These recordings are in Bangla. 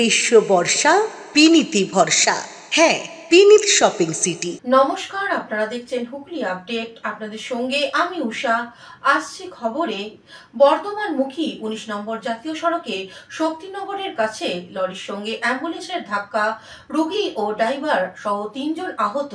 গ্রীষ্ম বর্ষা বিনীতি ভরসা। হ্যাঁ, বিনীত শপিং সিটি। নমস্কার, আপনারা দেখছেন হুগলি আপডেট। আপনাদের সঙ্গে আমি উষা। আসছে খবরে, বর্ধমানমুখী 19 নম্বর জাতীয় সড়কে শক্তিনগরের কাছে লরির সঙ্গে অ্যাম্বুলেন্সের ধাক্কা, রোগী ও ড্রাইভার সহ 3 জন আহত।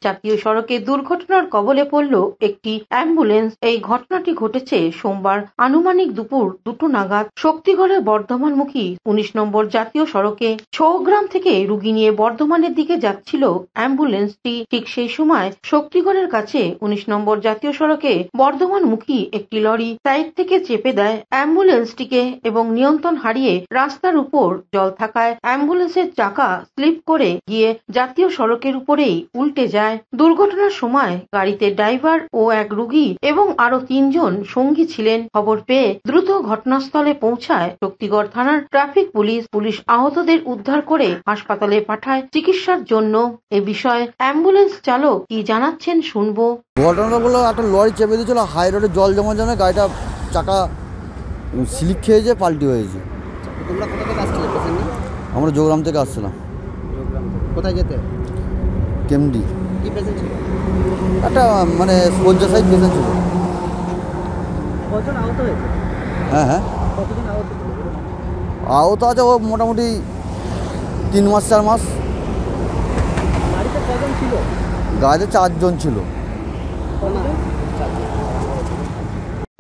জাতীয় সড়কে দুর্ঘটনার কবলে পড়ল একটি অ্যাম্বুলেন্স। এই ঘটনাটি ঘটেছে সোমবার আনুমানিক দুপুর 2টো নাগাদ শক্তিগড়ের বর্ধমানমুখী 19 নম্বর জাতীয় সড়কে ছৌগ্রাম থেকে রোগী নিয়ে বর্ধমানের দিকে যাচ্ছিল অ্যাম্বুলেন্সটি। ঠিক সেই সময় শক্তিগড়ের কাছে 19 নম্বর জাতীয় সড়কে বর্ধমানমুখী একটি লরি সাইড থেকে চেপে দেয় অ্যাম্বুলেন্সটিকে এবং নিয়ন্ত্রণ হারিয়ে রাস্তার উপর জল থাকায় অ্যাম্বুলেন্সের চাকা স্লিপ করে গিয়ে জাতীয় সড়কের উপরেই উল্টে যায়। দুর্ঘটনার সময় গাড়িতে ড্রাইভার ও এক রোগী এবং আরো 3 জন সঙ্গী ছিলেন। খবর পেয়ে দ্রুত ঘটনাস্থলে পৌঁছায় শক্তিগড় থানার ট্রাফিক পুলিশ আহতদের উদ্ধার করে হাসপাতালে পাঠায় চিকিৎসার জন্য। এ বিষয়ে অ্যাম্বুলেন্স চালক কি জানাচ্ছেন শুনবো। ঘটনাগুলো একটা লরি চেপে দিয়েছিল, হাই রোডে জল জমার জন্য গাড়িটা চাকা স্লিপ খেয়েছে, পাল্টি হয়েছে। তোমরা কোথা থেকে আসছিলে? আমরা যোগরাম থেকে আসছিলাম। কোথায় যেতে? কেমডি। কি পেশেন্ট ছিল? একটা মানে শয্যাশায়ী পেশেন্ট ছিল। কজন আহত হয়েছে? হ্যাঁ। কতজন আহত? আহত আছে ও মোটামুটি 3 মাস 4 মাস। গাড়িতে কজন ছিল? গাড়িতে 4 জন ছিল।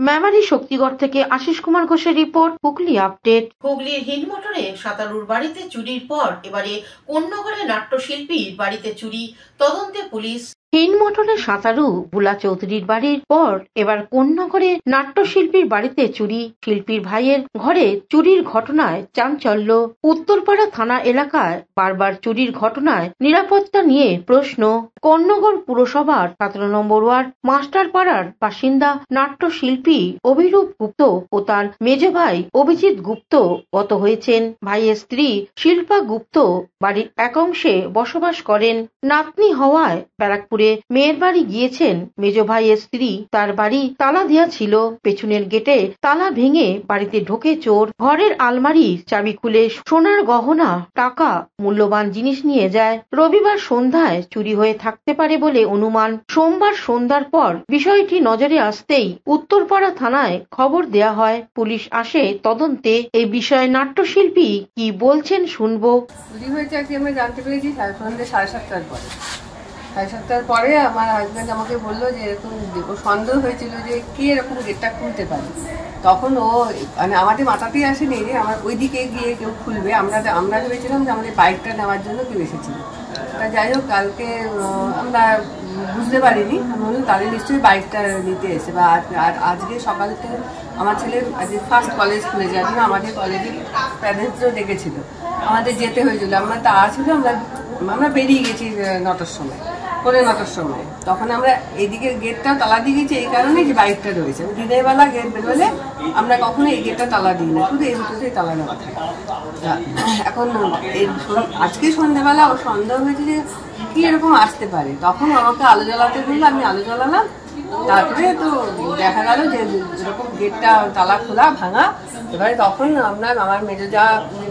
মেমারি শক্তিগড় থেকে আশিস কুমার ঘোষের রিপোর্ট, হুগলি আপডেট। হুগলির হিন্দমোটরে সাঁতারুর বাড়িতে চুরির পর এবারে কোন্নগরে নাট্যশিল্পীর বাড়িতে চুরি, তদন্তে পুলিশ। হিন্দমোটরে সাঁতারু বুলা চৌধুরীর বাড়ির পর এবার কোন্নগরে নাট্যশিল্পীর বাড়িতে চুরি। শিল্পীর ভাইয়ের ঘরে চুরির ঘটনায় চাঞ্চল্য। উত্তরপাড়া থানা এলাকায় বারবার চুরির ঘটনায় নিরাপত্তা নিয়ে প্রশ্ন। কোন্নগর পুরসভার 17 নম্বর ওয়ার্ড মাস্টারপাড়ার বাসিন্দা নাট্যশিল্পী অভিরূপ গুপ্ত ও তার মেজ ভাই অভিজিৎ গুপ্ত গত হয়েছেন। ভাইয়ের স্ত্রী শিল্পা গুপ্ত বাড়ির এক অংশে বসবাস করেন। নাতনি হওয়ায় ব্যারাকপুরে মেয়ের বাড়ি গিয়েছেন মেজ ভাইয়ের স্ত্রী। তার বাড়ি তালা দেওয়া ছিল। পেছনের গেটে তালা ভেঙে বাড়িতে ঢোকে চোর। ঘরের আলমারি চাবি খুলে সোনার গহনা, টাকা, মূল্যবান জিনিস নিয়ে যায়। রবিবার সন্ধ্যায় চুরি হয়ে থাকতে পারে বলে অনুমান। সোমবার সন্ধ্যার পর বিষয়টি নজরে আসতেই উত্তরপাড়া থানায় খবর দেয়া হয়। পুলিশ আসে তদন্তে। এই বিষয়ে নাট্যশিল্পী কি বলছেন শুনবো। চুরি হয়েছে আজকে আমরা জানতে পেরেছি সন্ধ্যে 7:30টার পরে। 7:30টার পরে আমার হাজব্যান্ড আমাকে বললো যে এরকম সন্দেহ হয়েছিল যে কে এরকম গেটটা খুলতে পারে। তখন ও মানে আমাদের মাথাতেই আসেনি যে আমার ওইদিকে গিয়ে কেউ খুলবে। আমরা ভেবেছিলাম যে আমাদের বাইকটা নেওয়ার জন্য কেউ এসেছিল। তা যাই হোক, কালকে আমরা বুঝতে পারিনি। আমি বললাম তাহলে নিশ্চয়ই বাইকটা নিতে এসে বা আজকে সকাল থেকে আমার ছেলের আজকে ফার্স্ট কলেজ খুলেছে। আজকে আমাদের কলেজের প্যারেন্টসও ডেকেছিল, আমাদের যেতে হয়েছিল। আমরা তা ছিল, আমরা বেরিয়ে গেছি 9টার সময়, 9:15 সময়। তখন আমরা এইদিকে গেটটা তালা দিয়ে গেছি এই কারণে যে বাইকটা রয়েছে। দিনের বেলা গেট বেরোলে আমরা কখনো এই গেটটা তালা দিই না, শুধু এই ভিতরেই তালা দেওয়া থাকে। এখন এই আজকে সন্ধ্যাবেলা ও সন্দেহ হয়েছে যে কি এরকম আসতে পারে। তখন আমাকে আলো জ্বালাতে বললো, আমি আলো জ্বালালাম। তারপরে তো দেখা গেল যে এরকম গেটটা তালা খোলা ভাঙা। এবারে তখন আমার মেজোজা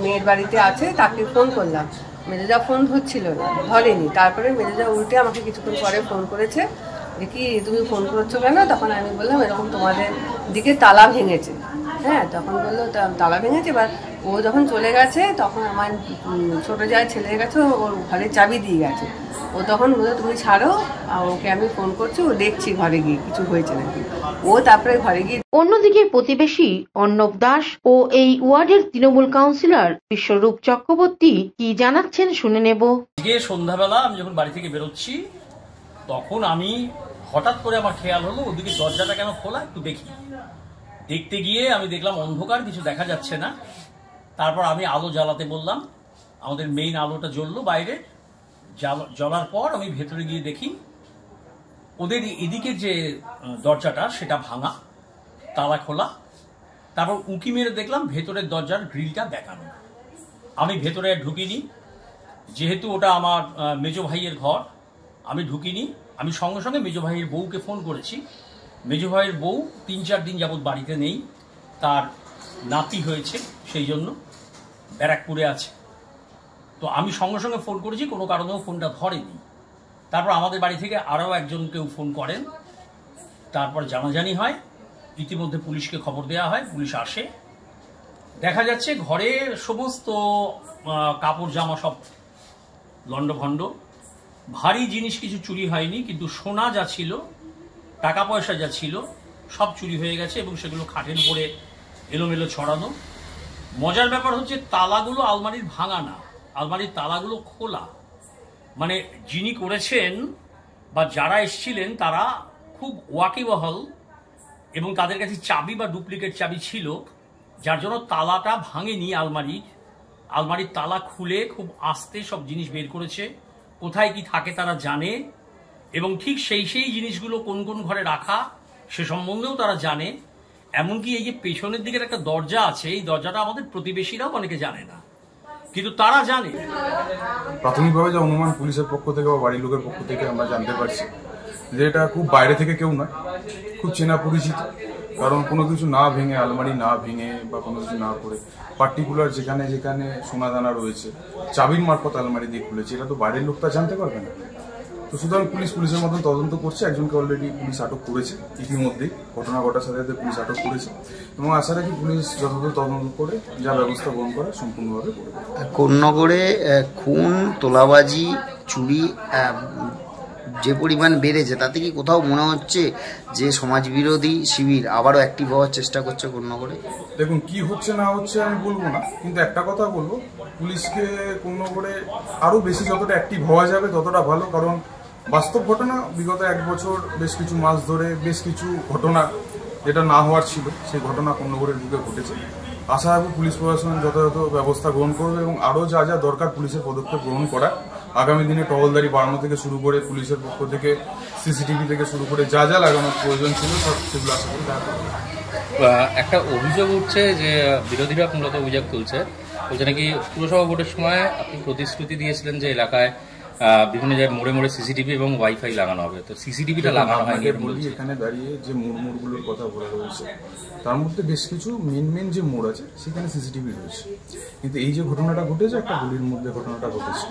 মেয়ের বাড়িতে আছে, তাকে ফোন করলাম। মেজোজা ফোন ধরছিল না, ধরেনি। তারপরে মেজোজা উল্টে আমাকে কিছুক্ষণ পরে ফোন করেছে যে কি তুমি ফোন করছো কেন? তখন আমি বললাম এরকম তোমাদের দিকে তালা ভেঙেছে। হ্যাঁ, তখন বললো তালা ভেঙেছে। এবার ও যখন চলে গেছে তখন আমার ছোটো যায় ছেলের কাছে ওর ঘরের চাবি দিয়ে গেছে। ও তখন বললো তুমি ছাড়ো, ওকে আমি ফোন করছি, ও দেখছি ঘরে গিয়ে কিছু হয়েছে নাকি। ও তারপরে ঘরে গিয়ে। অন্যদিকে প্রতিবেশী অর্ণব দাস ও এই ওয়ার্ডের তৃণমূল কাউন্সিলর বিশ্বরূপ চক্রবর্তী কি জানাচ্ছেন শুনে নেব। আজকে সন্ধ্যাবেলা আমি যখন বাড়ি থেকে বেরোচ্ছি তখন আমি হঠাৎ করে আমার খেয়াল হলো ওদিকে দরজাটা কেন খোলা, একটু দেখি। দেখতে গিয়ে আমি দেখলাম অন্ধকার, কিছু দেখা যাচ্ছে না। তারপর আমি আলো জ্বালাতে বললাম, আমাদের মেইন আলোটা জ্বললো বাইরে। জ্বলার পর আমি ভেতরে গিয়ে দেখি ওদের এদিকে যে দরজাটা সেটা ভাঙা, তালা খোলা। তারপর উঁকি মেরে দেখলাম ভেতরের দরজার গ্রিলটা বেঁকানো। আমি ভেতরে ঢুকিনি, যেহেতু ওটা আমার মেজো ভাইয়ের ঘর, আমি ঢুকিনি। আমি সঙ্গে সঙ্গে মেজো ভাইয়ের বউকে ফোন করেছি। মেজো ভাইয়ের বউ 3-4 দিন যাবৎ বাড়িতে নেই, তার নাতি হয়েছে, সেই জন্য ব্যারাকপুরে আছে। তো আমি সঙ্গে সঙ্গে ফোন করেছি, কোনো কারণেও ফোনটা ধরেনি। তারপর আমাদের বাড়ি থেকে আরও একজন কেউ ফোন করেন, তারপর জানাজানি হয়, ইতিমধ্যে পুলিশকে খবর দেওয়া হয়, পুলিশ আসে। দেখা যাচ্ছে ঘরের সমস্ত কাপড় জামা সব লণ্ডভণ্ড, ভারী জিনিস কিছু চুরি হয়নি, কিন্তু সোনা যা ছিল, টাকা পয়সা যা ছিল সব চুরি হয়ে গেছে এবং সেগুলো খাটের উপরে এলোমেলো ছড়ানো। মজার ব্যাপার হচ্ছে তালাগুলো আলমারির ভাঙা না, আলমারির তালাগুলো খোলা। মানে যিনি করেছেন বা যারা এসেছিলেন তারা খুব ওয়াকিবহাল এবং তাদের কাছে চাবি বা ডুপ্লিকেট চাবি ছিল, যার জন্য তালাটা ভাঙেনি। আলমারির তালা খুলে খুব আস্তে সব জিনিস বের করেছে। কোথায় কি থাকে তারা জানে এবং ঠিক সেই জিনিসগুলো কোন কোন ঘরে রাখা সে সম্বন্ধেও তারা জানে। এমনকি এই যে পেছনের দিকের একটা দরজা আছে, এই দরজাটা আমাদের প্রতিবেশীরাও অনেকে জানে না, কিন্তু তারা জানে। প্রাথমিকভাবে যে অনুমান পুলিশের পক্ষ থেকে বা বাড়ির লোকের পক্ষ থেকে আমরা জানতে পারছি যে এটা খুব বাইরে থেকে কেউ নয়, খুব চেনা পরিচিত। কারণ কোনো কিছু না ভেঙে, আলমারি না ভেঙে বা কোনো কিছু না করে পার্টিকুলার যেখানে যেখানে সোনাদানা রয়েছে চাবির মারফত আলমারি দিয়ে খুলেছে, এটা তো বাইরের লোকটা জানতে পারবে না। তো সুতরাং পুলিশের মতন তদন্ত করছে। একজনকে অলরেডি পুলিশ আটক করেছে ইতিমধ্যেই, ঘটনা ঘটার সাথে সাথে পুলিশ আটক করেছে এবং আশা রাখি পুলিশ যথাযথ তদন্ত করে যা ব্যবস্থা গ্রহণ করে সম্পূর্ণভাবে করবে। কোন্নগরে খুন, তোলাবাজি, চুরি যে পরিমাণ বেড়েছে, তাতে কি কোথাও মনে হচ্ছে যে সমাজবিরোধী শিবির আবারও অ্যাক্টিভ হওয়ার চেষ্টা করছে কোন্নগরে? দেখুন, কি হচ্ছে না হচ্ছে আমি বলবো না, কিন্তু একটা কথা বলবো, পুলিশকে কোন্নগরে আরও বেশি যতটা অ্যাক্টিভ হওয়া যাবে ততটা ভালো। কারণ বাস্তব ঘটনা, বিগত 1 বছর বেশ কিছু মাস ধরে বেশ কিছু ঘটনা যেটা না হওয়ার ছিল সেই ঘটনা কোন্নগরের বুকে ঘটেছে। আশা রাখবো পুলিশ প্রশাসন যথাযথ ব্যবস্থা গ্রহণ করবে এবং আরও যা যা দরকার পুলিশের পদক্ষেপ গ্রহণ করা, আগামী দিনে টহলদারি বাড়ানো থেকে শুরু করে পুলিশের পক্ষ থেকে সিসিটিভি থেকে শুরু করে যা যা লাগানোর প্রয়োজন ছিল সব সেগুলো আশা করি দেখা করবে। একটা অভিযোগ উঠছে যে বিরোধীরা মূলত অভিযোগ তুলছে, বলছে নাকি পুরসভা ভোটের সময় আপনি প্রতিশ্রুতি দিয়েছিলেন যে এলাকায় বিভিন্ন জায়গায় মোড়ে মোড়ে সিসিটিভি এবং ওয়াইফাই লাগানো হবে, তো সিসিটিভিটা লাগানো হয়নি। এখানে দাঁড়িয়ে যে মোড়গুলোর কথা বলা রয়েছে তার মধ্যে বেশ কিছু মেন যে মোড় আছে সেখানে সিসিটিভি রয়েছে, কিন্তু এই যে ঘটনাটা ঘটেছে একটা গলির মধ্যে ঘটনাটা ঘটেছে।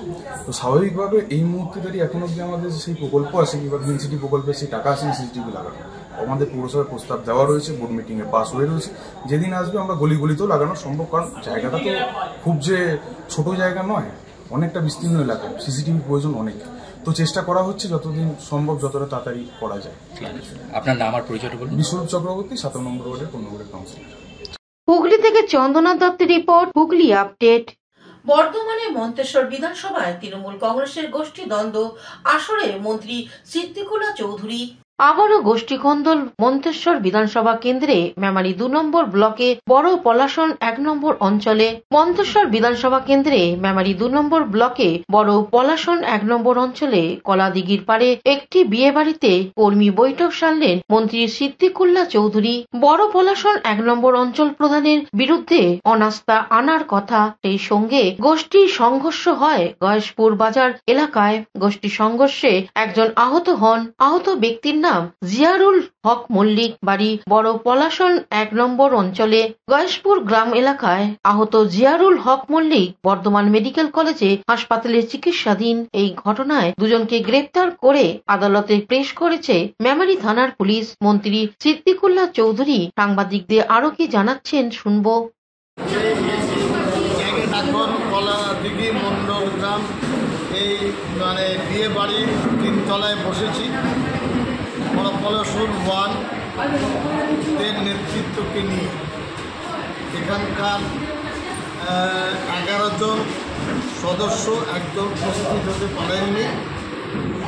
তো স্বাভাবিকভাবে এই মুহূর্তে দাঁড়িয়ে এখন অব্দি আমাদের সেই প্রকল্প আছে কিংবা গ্রিন সিটি প্রকল্পে সেই টাকা আছে সিসিটিভি লাগানো, আমাদের পৌরসভায় প্রস্তাব দেওয়া রয়েছে, বোর্ড মিটিংয়ে পাস হয়ে রয়েছে। যেদিন আসবে আমরা গলিতেও লাগানো সম্ভব, কারণ জায়গাটা তো খুব যে ছোট জায়গা নয়, অনেকটা বিস্তীর্ণ এলাকা, সিসিটিভির প্রয়োজন অনেক। তো চেষ্টা করা হচ্ছে যতদিন সম্ভব যতটা তাড়াতাড়ি করা যায়। আপনার নাম আর পরিচয়টা বলুন। বিশ্বরূপ চক্রবর্তী, 7 নম্বর ওয়ার্ডের কোন্নগরের কাউন্সিলর। হুগলি থেকে চন্দনা দত্তের রিপোর্ট, হুগলি আপডেট। বর্ধমানে মন্তেশ্বর বিধানসভায় তৃণমূল কংগ্রেসের গোষ্ঠী দ্বন্দ্ব আসরে মন্ত্রী সিদ্দিকুল্লাহ চৌধুরী। আবারও গোষ্ঠীকন্দল মন্তেশ্বর বিধানসভা কেন্দ্রে মেমারি 2 নম্বর ব্লকে বড় পলাশন 1 নম্বর অঞ্চলে। মন্তেশ্বর বিধানসভা কেন্দ্রে মেমারি 2 নম্বর ব্লকে বড় পলাশন 1 নম্বর অঞ্চলে কলাদিঘির পারে একটি বিয়ে বাড়িতে কর্মী বৈঠক সারলেন মন্ত্রী সিদ্দিকুল্লাহ চৌধুরী। বড় পলাশন 1 নম্বর অঞ্চল প্রধানের বিরুদ্ধে অনাস্থা আনার কথা, সেই সঙ্গে গোষ্ঠী সংঘর্ষ হয় গয়েশপুর বাজার এলাকায়। গোষ্ঠী সংঘর্ষে একজন আহত হন। আহত ব্যক্তির নাম জিয়ারুল হক মল্লিক, বাড়ি বড় পলাশন 1 নম্বর অঞ্চলে গয়েশপুর গ্রাম এলাকায়। আহত জিয়ারুল হক মল্লিক বর্ধমান মেডিকেল কলেজে হাসপাতালে চিকিৎসাধীন। এই ঘটনায় দুজনকে গ্রেপ্তার করে আদালতে পেশ করেছে মেমারি থানার পুলিশ। মন্ত্রী সিদ্দিকুল্লাহ চৌধুরী সাংবাদিকদের আরো কি জানাচ্ছেন শুনবো। কলাদিঘি মন্ডল গ্রাম এই বিয়ে বাড়ির 3 তলায় বসেছি। পলাশন 1 এর নেতৃত্বকে নিয়ে এখানকার 11 জন সদস্য একজন উপস্থিত হতে পারেননি।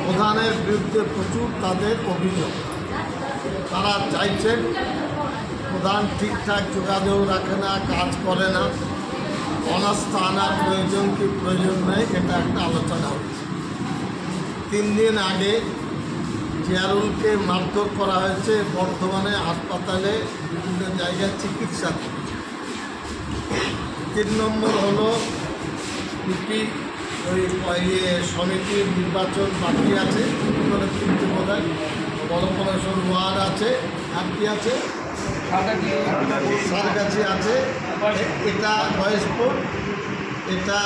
প্রধানের বিরুদ্ধে প্রচুর তাদের অভিযোগ। তারা চাইছেন প্রধান ঠিকঠাক যোগাযোগ রাখে না, কাজ করে না, অনাস্থা আনার প্রয়োজন কি প্রয়োজন নেই, এটা একটা আলোচনা হচ্ছে। 3 দিন আগে জিয়ারুলকে মারধর করা হয়েছে বর্ধমানে হাসপাতালে, বিভিন্ন জায়গায় চিকিৎসা। 3 নম্বর হলো সমিতির নির্বাচন বাকি আছে, 3টে বোধহয়। বড় পলাশন 1 আছে, আর কি আছে, সারগাছি আছে, এটা গয়েশপুর, এটা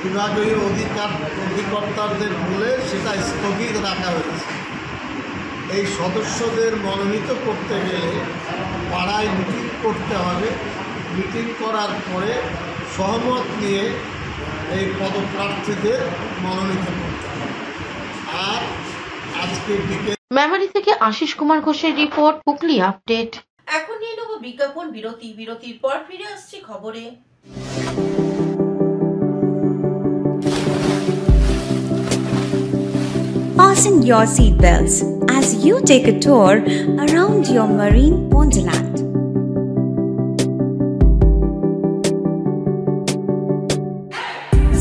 বিভাগীয় অধিকর্তাদের বলে সেটা স্থগিত রাখা হয়েছে। এই সদস্যদের মনোনীত করতে গেলে পাড়ায় মিটিং করতে হবে। মিটিং করার পরে সহমত নিয়ে এই পদপ্রার্থীদের মনোনীত করতে হবে। আর আজকে মেমারি থেকে আশিস কুমার ঘোষের রিপোর্ট, হুগলি আপডেট। এখন নিয়ে নেব বিজ্ঞাপন বিরতি। বিরতির পর ফিরে আসছি খবরে। Fasten your seatbelts as you take a tour around your marine wonderland.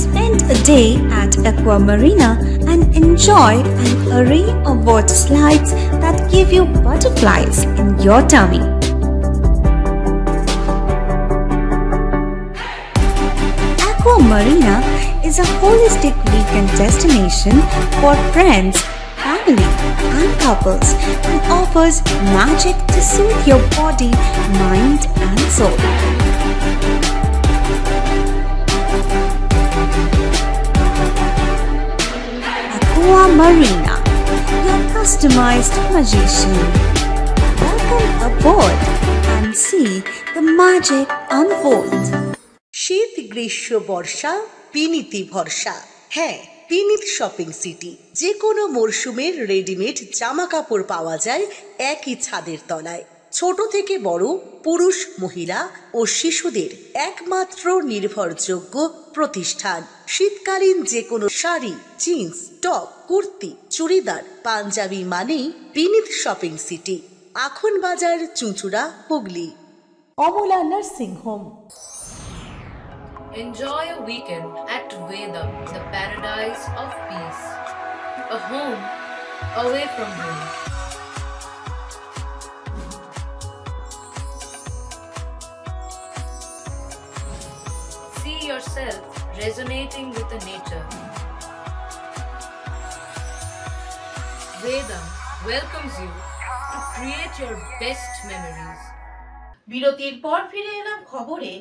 Spend a day at Aqua Marina and enjoy an array of water slides that give you butterflies in your tummy. Aqua Marina is a holistic weekend destination for friends, family, and couples and offers magic to soothe your body, mind, and soul. Aqua Marina, your customized magician. Welcome aboard and see the magic unfold. শীত, গ্রীষ্ম, বর্ষা, বিনীতি ভরসা। হ্যাঁ, বিনীত শপিং সিটি। যে কোনো মরশুমের রেডিমেড জামা কাপড় পাওয়া যায় একই ছাদের তলায়। ছোট থেকে বড়, পুরুষ, মহিলা ও শিশুদের একমাত্র নির্ভরযোগ্য প্রতিষ্ঠান। শীতকালীন যে কোনো শাড়ি, জিন্স, টপ, কুর্তি, চুড়িদার, পাঞ্জাবি মানেই বিনীত শপিং সিটি। আখন বাজার, চুঁচুড়া, Hooghly. Amala nursing home. Enjoy a weekend at Vedam, the paradise of peace. A home away from home. See yourself resonating with the nature. Vedam welcomes you to create your best memories. বিরতির পর ফিরে এলাম খবরে।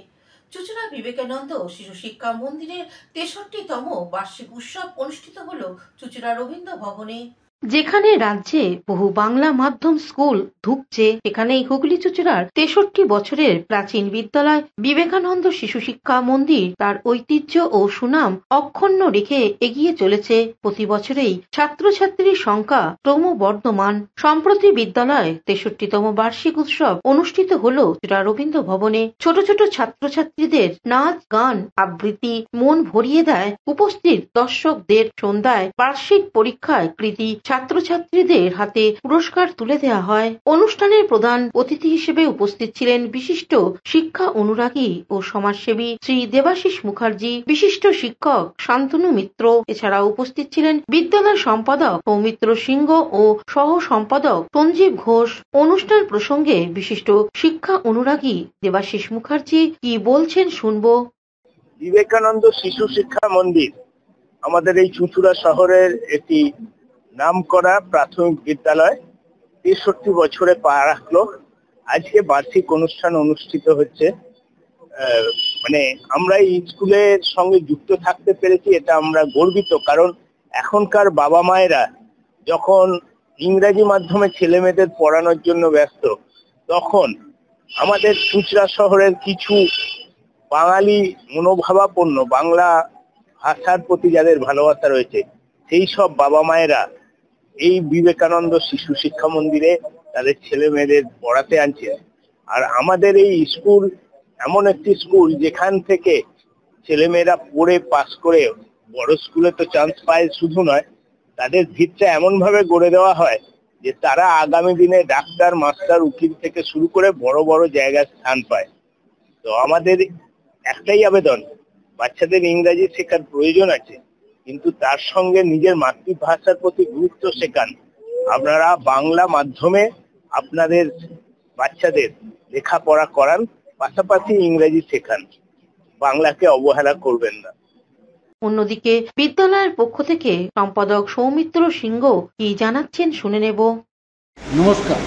চুঁচুড়া বিবেকানন্দ শিশু শিক্ষা মন্দিরের 63তম বার্ষিক উৎসব অনুষ্ঠিত হলো চুঁচুড়া রবীন্দ্র ভবনে। যেখানে রাজ্যে বহু বাংলা মাধ্যম স্কুল ধুঁকছে, সেখানেই হুগলি চুঁচুড়ার 63 বছরের প্রাচীন বিদ্যালয় বিবেকানন্দ শিশু শিক্ষা মন্দির তার ঐতিহ্য ও সুনাম অক্ষুণ্ণ রেখে এগিয়ে চলেছে। প্রতি বছরেই ছাত্রছাত্রীর সংখ্যা ক্রমবর্ধমান। সম্প্রতি বিদ্যালয় 63তম বার্ষিক উৎসব অনুষ্ঠিত হল চুঁচুড়া রবীন্দ্র ভবনে। ছোট ছোট ছাত্রছাত্রীদের নাচ, গান, আবৃত্তি মন ভরিয়ে দেয়। উপস্থিত দর্শকদের সন্ধ্যায় বার্ষিক পরীক্ষায় কৃতী ছাত্রছাত্রীদের হাতে পুরস্কার তুলে দেওয়া হয়। অনুষ্ঠানের প্রধান অতিথি হিসেবে উপস্থিত ছিলেন বিশিষ্ট শিক্ষা অনুরাগী ও সমাজসেবী শ্রী দেবাশিস মুখার্জি, বিশিষ্ট শিক্ষক শান্তনু মিত্র। এছাড়াও উপস্থিত ছিলেন বিদ্যালয় সম্পাদক সৌমিত্র সিংহ ও সহ সম্পাদক সঞ্জীব ঘোষ। অনুষ্ঠান প্রসঙ্গে বিশিষ্ট শিক্ষা অনুরাগী দেবাশিস মুখার্জি কি বলছেন শুনবো। বিবেকানন্দ শিশু শিক্ষা মন্দির আমাদের এই চুঁচুড়া শহরের একটি নামকরা প্রাথমিক বিদ্যালয় 63 বছরে পা রাখলো। আজকে বার্ষিক অনুষ্ঠান অনুষ্ঠিত হচ্ছে। মানে আমরা এই স্কুলের সঙ্গে যুক্ত থাকতে পেরেছি, এটা আমরা গর্বিত। কারণ এখনকার বাবা মায়েরা যখন ইংরেজি মাধ্যমে ছেলে মেয়েদের পড়ানোর জন্য ব্যস্ত, তখন আমাদের চুঁচুড়া শহরের কিছু বাঙালি মনোভাবাপন্ন বাংলা ভাষার প্রতি যাদের ভালোবাসা রয়েছে, সেই সব বাবা মায়েরা এই বিবেকানন্দ শিশু শিক্ষা মন্দিরে তাদের ছেলে মেয়েদের পড়াতে আনছে। আর আমাদের এই স্কুল এমন একটি স্কুল যেখান থেকে ছেলে মেয়েরা পড়ে পাস করে বড় স্কুলে তো চান্স পায়, শুধু নয়, তাদের ভিতটা এমন ভাবে গড়ে দেওয়া হয় যে তারা আগামী দিনে ডাক্তার, মাস্টার, উকিল থেকে শুরু করে বড় বড় জায়গায় স্থান পায়। তো আমাদের একটাই আবেদন, বাচ্চাদের ইংরেজি শেখার প্রয়োজন আছে, কিন্তু তার সঙ্গে নিজের মাতৃভাষার প্রতি গুরুত্ব শেখান। আপনারা বাংলা মাধ্যমে আপনাদের বাচ্চাদের লেখাপড়া করান, পাশাপাশি ইংরেজি শেখান, বাংলাকে অবহেলা করবেন না। অন্যদিকে বিদ্যালয়ের পক্ষ থেকে সম্পাদক সৌমিত্র সিংহ কি জানাচ্ছেন শুনে নেব। নমস্কার,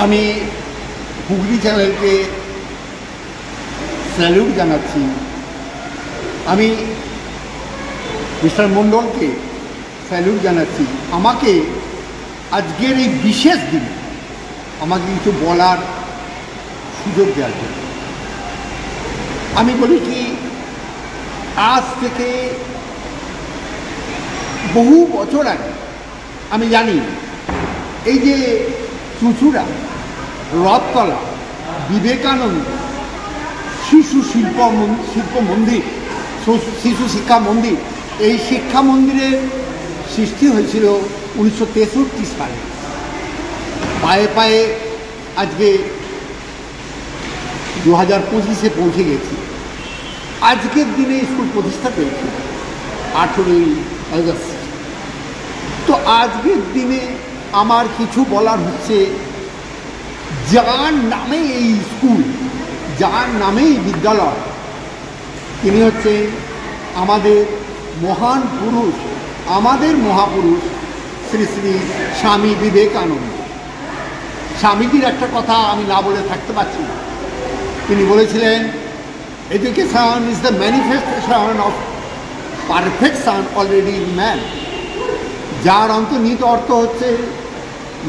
আমি হুগলি চ্যানেলকে স্যালুট জানাচ্ছি। আমি মিস্টার মণ্ডলকে স্যালুট জানাচ্ছি আমাকে আজকের এই বিশেষ দিনে আমাকে কিছু বলার সুযোগ দেওয়ার জন্য। আমি বলি কি, আজ থেকে বহু বছর আগে আমি জানি এই যে চুঁচুড়া, রথতলা, বিবেকানন্দ শিশু শিল্প মন্দির, শিশু শিক্ষা মন্দির, এই শিক্ষা মন্দিরের সৃষ্টি হয়েছিল 1963 সালে। পায়ে পায়ে আজকে 2025-এ পৌঁছে গেছি। আজকের দিনে স্কুল প্রতিষ্ঠা পেয়েছিল 18ই আগস্ট। তো আজকের দিনে আমার কিছু বলার হচ্ছে, যার নামে এই স্কুল, যার নামে এই বিদ্যালয়, তিনি হচ্ছে আমাদের মহান পুরুষ, আমাদের মহাপুরুষ শ্রী শ্রী স্বামী বিবেকানন্দ। স্বামীজির একটা কথা আমি না বলে থাকতে পারছি না। তিনি বলেছিলেন, education is the manifestation of perfection already in man. যার অন্তর্নিহিত অর্থ হচ্ছে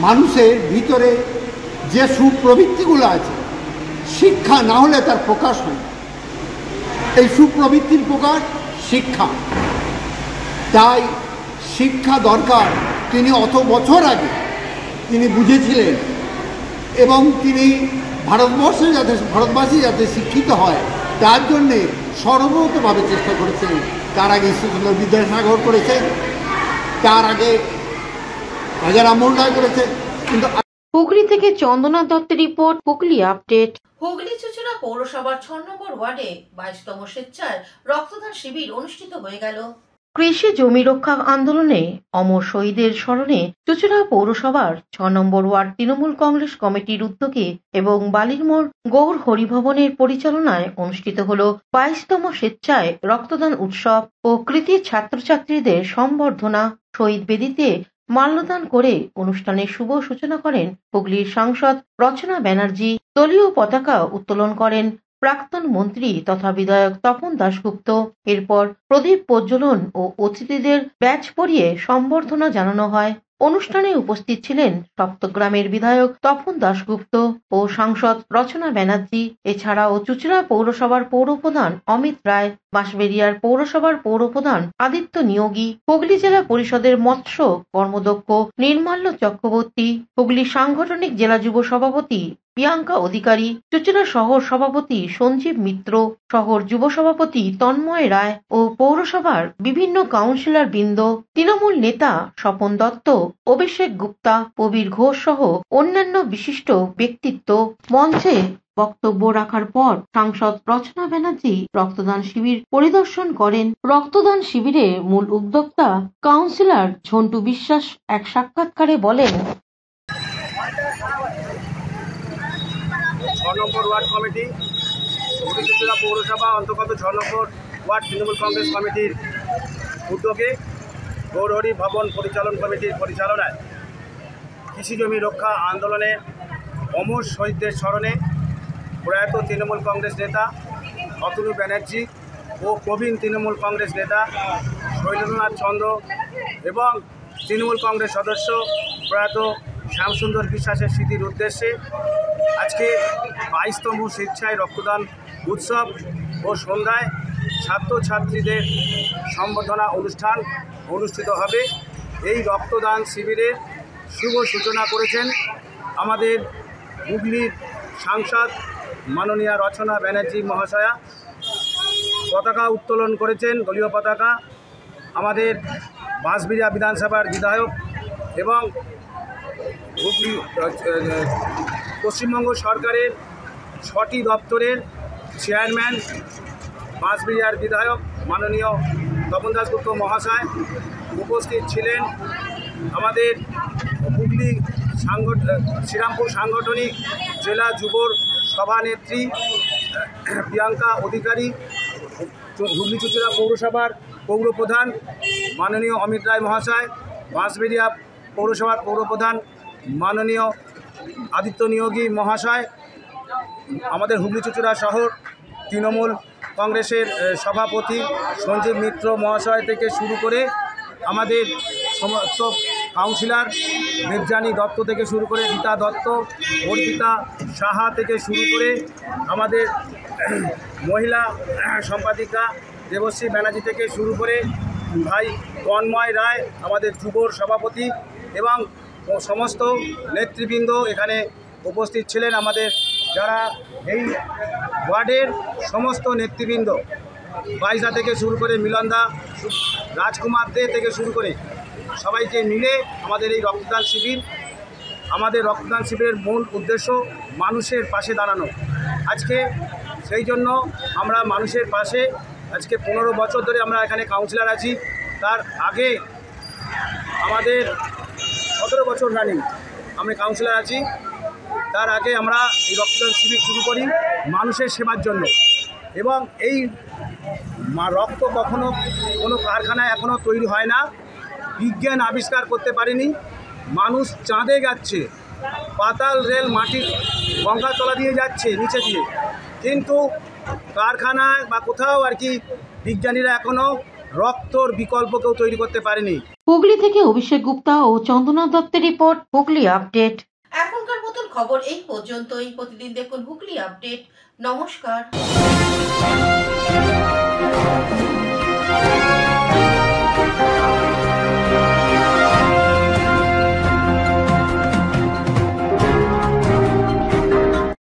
মানুষের ভিতরে যে সুপ্রবৃত্তিগুলো আছে, শিক্ষা না হলে তার প্রকাশ হয়। এই সুপ্রবৃত্তির প্রকাশ শিক্ষা, তাই শিক্ষা দরকার। তিনি অত বছর আগে তিনি বুঝেছিলেন এবং তিনি ভারতবাসী যাতে শিক্ষিত হয় তার জন্যে সর্বতভাবে চেষ্টা করেছেন। তার আগে ঈশ্বরচন্দ্র বিদ্যাসাগর করেছেন, তার আগে রাজা রামমোহন রায় করেছে। কিন্তু হুগলি থেকে চন্দনা দত্তের রিপোর্ট, হুগলি আপডেট। হুগলি চুঁচুড়া পৌরসভার 6 নম্বর ওয়ার্ডে 22তম স্বেচ্ছায় রক্তদান শিবির অনুষ্ঠিত হয়ে গেল। কৃষি জমি রক্ষা আন্দোলনে অমর শহীদের স্মরণে চুঁচুড়া পৌরসভার 6 নম্বর ওয়ার্ড তৃণমূল কংগ্রেস কমিটির উদ্যোগে এবং বালিরমোড় গৌর হরিভবনের পরিচালনায় অনুষ্ঠিত হল 22তম স্বেচ্ছায় রক্তদান উৎসব ও কৃতি ছাত্রছাত্রীদের সম্বর্ধনা। শহীদ বেদিতে মাল্যদান করে অনুষ্ঠানের শুভ সূচনা করেন হুগলির সাংসদ রচনা ব্যানার্জি। দলীয় পতাকা উত্তোলন করেন প্রাক্তন মন্ত্রী তথা বিধায়ক তপন দাশগুপ্ত। এরপর প্রদীপ প্রজ্বলন ও অতিথিদের ব্যাচ পরিয়ে সম্বর্ধনা জানানো হয়। অনুষ্ঠানে উপস্থিত ছিলেন সপ্তগ্রামের বিধায়ক তপন দাশগুপ্ত ও সাংসদ রচনা ব্যানার্জি। এছাড়াও চুঁচুড়া পৌরসভার পৌরপ্রধান অমিত রায়, বাঁশবেড়িয়ার পৌরসভার পৌরপ্রধান আদিত্য নিয়োগী, হুগলি জেলা পরিষদের মৎস্য কর্মদক্ষ নির্মাল্য চক্রবর্তী, হুগলি সাংগঠনিক জেলা যুব সভাপতি প্রিয়াঙ্কা অধিকারী, চুঁচুড়া শহর সভাপতি সঞ্জীব মিত্র, শহর যুব সভাপতি তন্ময় রায় ও পৌরসভার বিভিন্ন কাউন্সিলর বৃন্দ, তৃণমূল নেতা স্বপন দত্ত, অভিষেক গুপ্তা, প্রবীর ঘোষ সহ অন্যান্য বিশিষ্ট ব্যক্তিত্ব মঞ্চে বক্তব্য রাখার পর সাংসদ রচনা ব্যানার্জি রক্তদান শিবির পরিদর্শন করেন। রক্তদান শিবিরে মূল উদ্যোক্তা কাউন্সিলর ঝন্টু বিশ্বাস এক সাক্ষাৎকারে বলেন, 6 নম্বর ওয়ার্ড কমিটি, হুগলি চুঁচুড়া পৌরসভা অন্তর্গত 6 নম্বর ওয়ার্ড তৃণমূল কংগ্রেস কমিটির উদ্যোগে গৌরহরি ভবন পরিচালন কমিটির পরিচালনায় কৃষি জমি রক্ষা আন্দোলনে অমর শহীদদের স্মরণে প্রয়াত তৃণমূল কংগ্রেস নেতা অতনু ব্যানার্জি ও প্রবীণ তৃণমূল কংগ্রেস নেতা শৈলেন্দ্রনাথ চন্দ্র এবং তৃণমূল কংগ্রেস সদস্য প্রয়াত শ্যামসুন্দর বিশ্বাসের স্মৃতির উদ্দেশ্যে আজকে 22তম স্বেচ্ছায় রক্তদান উৎসব ও সন্ধ্যায় ছাত্রছাত্রীদের সম্বর্ধনা অনুষ্ঠান অনুষ্ঠিত হবে। এই রক্তদান শিবিরের শুভ সূচনা করেছেন আমাদের হুগলির সাংসদ মাননীয়া রচনা ব্যানার্জি মহাশয়া। পতাকা উত্তোলন করেছেন দলীয় পতাকা আমাদের বাঁশবেড়িয়া বিধানসভার বিধায়ক এবং হুগলি পশ্চিমবঙ্গ সরকারের 6টি দপ্তরের চেয়ারম্যান বাঁশবেড়িয়ার বিধায়ক মাননীয় তপন দাশগুপ্ত মহাশয়। উপস্থিত ছিলেন আমাদের হুগলি শ্রীরামপুর সাংগঠনিক জেলা যুবর সভানেত্রী প্রিয়াঙ্কা অধিকারী, হুগলি চুঁচুড়া পৌরসভার পৌরপ্রধান মাননীয় অমিত রায় মহাশয়, বাঁশবেড়িয়া পৌরসভার পৌরপ্রধান মাননীয় আদিত্য নিয়োগী মহাশয়, আমাদের হুগলি চুঁচুড়া শহর তৃণমূল কংগ্রেসের সভাপতি সঞ্জীব মিত্র মহাশয় থেকে শুরু করে আমাদের সমস্ত কাউন্সিলর দেবযানী দত্ত থেকে শুরু করে রীতা দত্ত, অর্পিতা সাহা থেকে শুরু করে আমাদের মহিলা সম্পাদিকা দেবশ্রী ব্যানার্জি থেকে শুরু করে ভাই তন্ময় রায় আমাদের যুবর সভাপতি এবং সমস্ত নেতৃবৃন্দ এখানে উপস্থিত ছিলেন। আমাদের যারা এই ওয়ার্ডের সমস্ত নেতৃবৃন্দ, বাইজা থেকে শুরু করে মিলনদা, রাজকুমার দে থেকে শুরু করে সবাইকে মিলে আমাদের এই রক্তদান শিবির। আমাদের রক্তদান শিবিরের মূল উদ্দেশ্য মানুষের পাশে দাঁড়ানো। আজকে সেই জন্য আমরা মানুষের পাশে আজকে 15 বছর ধরে আমরা এখানে কাউন্সিলর আছি। তার আগে আমাদের 17 বছর রানিং আমি কাউন্সিলর আছি। তার আগে আমরা এই রক্তদান শিবির শুরু করি মানুষের সেবার জন্য। এবং এই রক্ত কখনো কোনো কারখানায় এখনও তৈরি হয় না, বিজ্ঞান আবিষ্কার করতে পারেনি। মানুষ চাঁদে যাচ্ছে, পাতাল রেল মাটির গঙ্গার তলা দিয়ে যাচ্ছে নিচে দিয়ে, কিন্তু কারখানায় বা কোথাও আর কি বিজ্ঞানীরা এখনও রক্তর বিকল্প কেউ তৈরি করতে পারেনি। হুগলি থেকে অভিষেক গুপ্তা ও চন্দনা দত্তের রিপোর্ট, হুগলি আপডেট। এখনকার মতন খবর এই পর্যন্তই। প্রতিদিন দেখুন হুগলি আপডেট। নমস্কার।